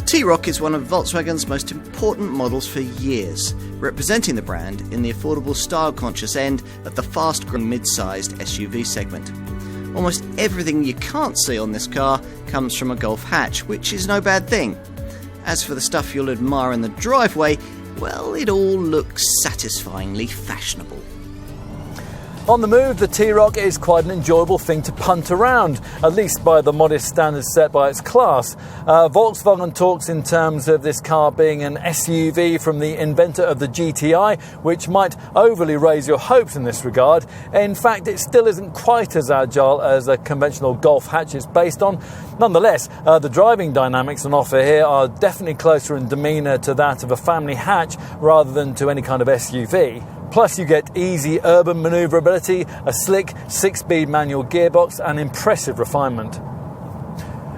T-Roc is one of Volkswagen's most important models for years, representing the brand in the affordable style-conscious end of the fast-growing mid-sized SUV segment. Almost everything you can't see on this car comes from a Golf hatch, which is no bad thing. As for the stuff you'll admire in the driveway, well, it all looks satisfyingly fashionable. On the move, the T-Roc is quite an enjoyable thing to punt around, at least by the modest standards set by its class. Volkswagen talks in terms of this car being an SUV from the inventor of the GTI, which might overly raise your hopes in this regard. In fact, it still isn't quite as agile as a conventional Golf hatch it's based on. Nonetheless, the driving dynamics on offer here are definitely closer in demeanour to that of a family hatch rather than to any kind of SUV. Plus you get easy urban manoeuvrability, a slick 6-speed manual gearbox and impressive refinement.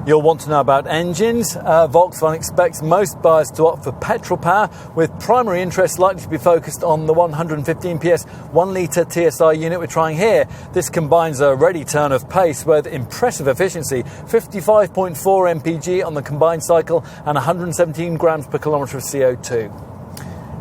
You'll want to know about engines. Volkswagen expects most buyers to opt for petrol power, with primary interest likely to be focused on the 115 PS 1-litre TSI unit we're trying here. This combines a ready turn of pace with impressive efficiency, 55.4 mpg on the combined cycle and 117 grams per kilometre of CO2.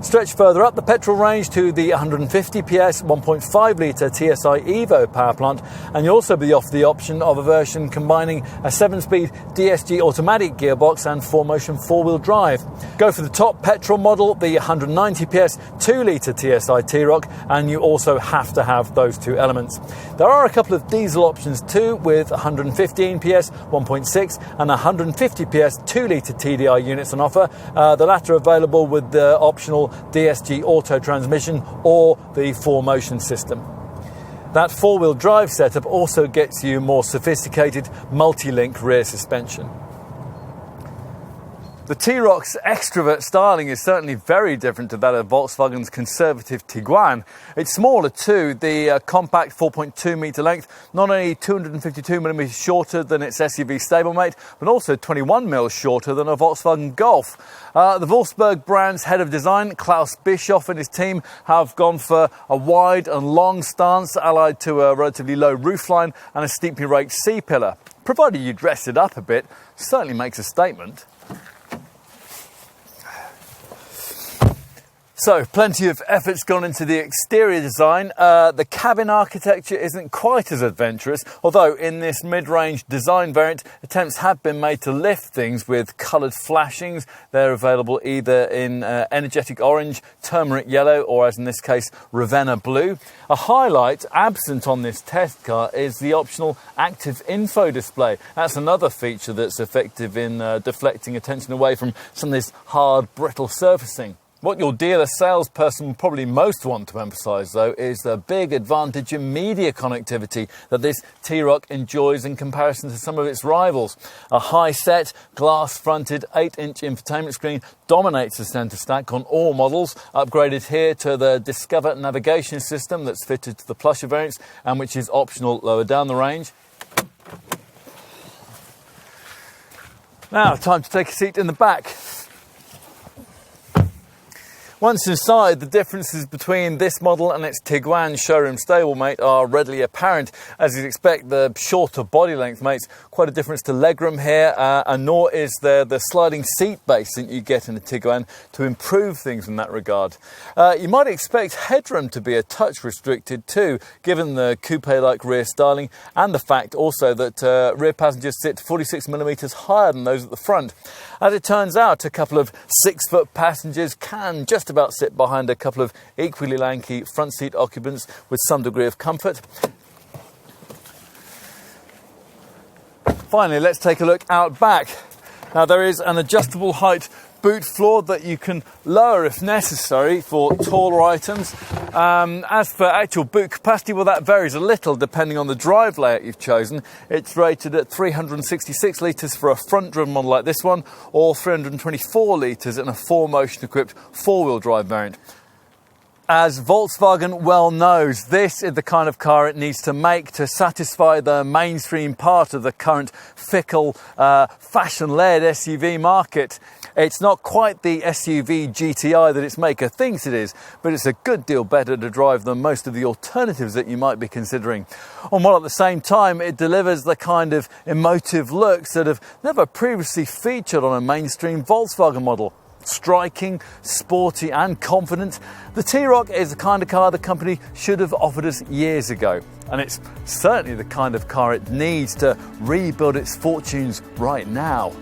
Stretch further up the petrol range to the 150 PS 1.5-litre TSI Evo power plant, and you'll also be offered the option of a version combining a 7-speed DSG automatic gearbox and 4-motion 4-wheel drive. Go for the top petrol model, the 190 PS 2-litre TSI T-Roc, and you also have to have those two elements. There are a couple of diesel options too, with 115 PS 1.6 and 150 PS 2-litre TDI units on offer, the latter available with the optional DSG auto transmission or the 4-motion system. That 4-wheel drive setup also gets you more sophisticated multi-link rear suspension. The T-Roc's extrovert styling is certainly very different to that of Volkswagen's conservative Tiguan. It's smaller too, the compact 4.2 metre length, not only 252mm shorter than its SUV stablemate, but also 21mm shorter than a Volkswagen Golf. The Wolfsburg brand's head of design, Klaus Bischoff, and his team have gone for a wide and long stance allied to a relatively low roofline and a steeply raked C-pillar. Provided you dress it up a bit, certainly makes a statement. So, plenty of effort's gone into the exterior design. The cabin architecture isn't quite as adventurous, although in this mid-range design variant, attempts have been made to lift things with coloured flashings. They're available either in energetic orange, turmeric yellow, or as in this case, Ravenna blue. A highlight absent on this test car is the optional active info display. That's another feature that's effective in deflecting attention away from some of this hard, brittle surfacing. What your dealer salesperson will probably most want to emphasise, though, is the big advantage in media connectivity that this T-Roc enjoys in comparison to some of its rivals. A high-set, glass-fronted 8-inch infotainment screen dominates the centre stack on all models, upgraded here to the Discover navigation system that's fitted to the plusher variants and which is optional lower down the range. Now, time to take a seat in the back. Once inside, the differences between this model and its Tiguan showroom stablemate are readily apparent. As you'd expect, the shorter body length makes quite a difference to legroom here, and nor is there the sliding seat base that you get in the Tiguan to improve things in that regard. You might expect headroom to be a touch restricted too, given the coupe-like rear styling and the fact also that rear passengers sit 46mm higher than those at the front. As it turns out, a couple of 6-foot passengers can just about sit behind a couple of equally lanky front seat occupants with some degree of comfort. Finally, let's take a look out back. Now, there is an adjustable height boot floor that you can lower if necessary for taller items. As for actual boot capacity, well, that varies a little depending on the drive layout you've chosen. It's rated at 366 litres for a front-driven model like this one, or 324 litres in a 4-motion equipped 4-wheel drive variant. As Volkswagen well knows, this is the kind of car it needs to make to satisfy the mainstream part of the current fickle, fashion-led SUV market. It's not quite the SUV GTI that its maker thinks it is, but it's a good deal better to drive than most of the alternatives that you might be considering. And while at the same time it delivers the kind of emotive looks that have never previously featured on a mainstream Volkswagen model. Striking, sporty and confident, the T-Roc is the kind of car the company should have offered us years ago. And it's certainly the kind of car it needs to rebuild its fortunes right now.